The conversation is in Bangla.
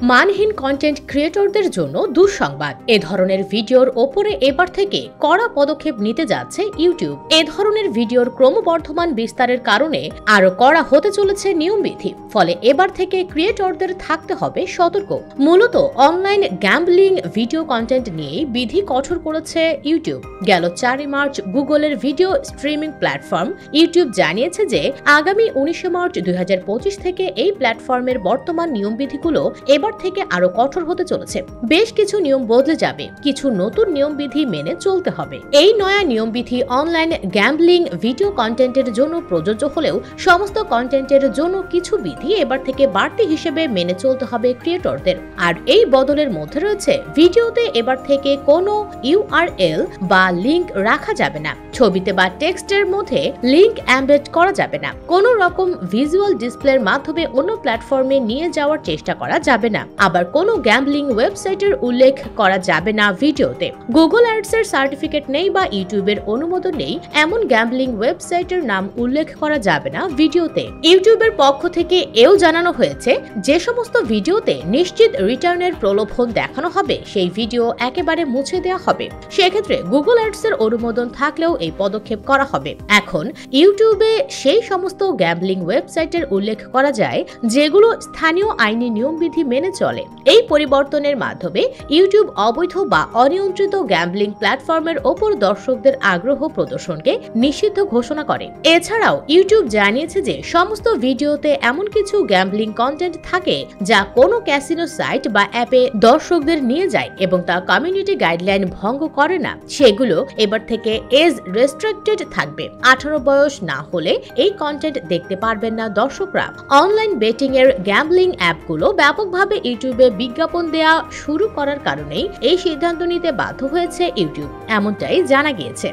মানহীন কন্টেন্ট ক্রিয়েটরদের জন্য দুঃসংবাদ। এ ধরনের ভিডিওর ওপরে এবার থেকে কড়া পদক্ষেপ নিতে যাচ্ছে ইউটিউব। এ ধরনের ভিডিওর ক্রমবর্ধমান বিস্তারের কারণে আরো কড়া হতে চলেছে নিয়মবিধি। ফলে এবার থেকে ক্রিয়েটরদের থাকতে হবে সতর্ক। মূলত অনলাইন গ্যাম্বলিং ভিডিও কন্টেন্ট নিয়েই বিধি কঠোর করেছে ইউটিউব। গেল 4 মার্চ গুগলের ভিডিও স্ট্রিমিং প্ল্যাটফর্ম ইউটিউব জানিয়েছে যে আগামী 19 মার্চ 2025 থেকে এই প্ল্যাটফর্মের বর্তমান নিয়মবিধিগুলো এবার থেকে আরো কঠোর হতে চলেছে। বেশ কিছু নিয়ম বদলে যাবে, কিছু নতুন নিয়মবিধি মেনে চলতে হবে। এই নয়া নিয়মবিধি অনলাইন গ্যাম্বলিং ভিডিও কন্টেন্টের জন্য প্রযোজ্য হলেও সমস্ত কন্টেন্টের জন্য কিছু বিধি এবার থেকে বাড়তি হিসেবে মেনে চলতে হবে ক্রিয়েটরদের। আর এই বদলের মধ্যে রয়েছে ভিডিওতে এবার থেকে কোনো ইউআরএল বা লিংক রাখা যাবে না, ছবিতে বা টেক্সটের মধ্যে লিংক এমবেড করা যাবে না, কোনো রকম ভিজুয়াল ডিসপ্লের মাধ্যমে অন্য প্ল্যাটফর্মে নিয়ে যাওয়ার চেষ্টা করা যাবে না, আবার কোনো গ্যাম্বলিং ওয়েবসাইটের উল্লেখ করা যাবে না ভিডিওতে। গুগল অ্যাডস এর সার্টিফিকেট নেই বা ইউটিউবের অনুমোদন নেই এমন গ্যাম্বলিং ওয়েবসাইটের নাম উল্লেখ করা যাবে না ভিডিওতে। ইউটিউবের পক্ষ থেকে এও জানানো হয়েছে যে সমস্ত ভিডিওতে নিশ্চিত রিটার্নের প্রলোভন দেখানো হবে সেই ভিডিও একেবারে মুছে দেওয়া হবে। সেক্ষেত্রে গুগল অ্যাডস এর অনুমোদন থাকলেও এই পদক্ষেপ করা হবে। এখন ইউটিউবে সেই সমস্ত গ্যাম্বলিং ওয়েবসাইটের উল্লেখ করা যায় যেগুলো স্থানীয় আইনি নিয়মবিধি মেনে চলে। এই পরিবর্তনের মাধ্যমে ইউটিউব অবৈধ বা অনিয়ন্ত্রিত গ্যাম্বলিং প্ল্যাটফর্মের ওপর দর্শকদের আগ্রহ প্রদর্শনকে নিষিদ্ধ ঘোষণা করে। এছাড়াও ইউটিউব জানিয়েছে যে সমস্ত ভিডিওতে এমন কিছু গ্যাম্বলিং কন্টেন্ট থাকে যা কোনো ক্যাসিনো সাইট বা অ্যাপে দর্শকদের নিয়ে যায় এবং তা কমিউনিটি গাইডলাইন ভঙ্গ করে না, সেগুলো এবার থেকে এজ রেস্ট্রিক্টেড থাকবে। 18 বয়স না হলে এই কন্টেন্ট দেখতে পারবেন না দর্শকরা। অনলাইন বেটিং এর গ্যাম্বলিং অ্যাপগুলো ব্যাপকভাবে ইউটিউবে বিজ্ঞাপন দেয়া শুরু করার কারণেই এই সিদ্ধান্ত নিতে বাধ্য হয়েছে ইউটিউব, এমনটাই জানা গিয়েছে।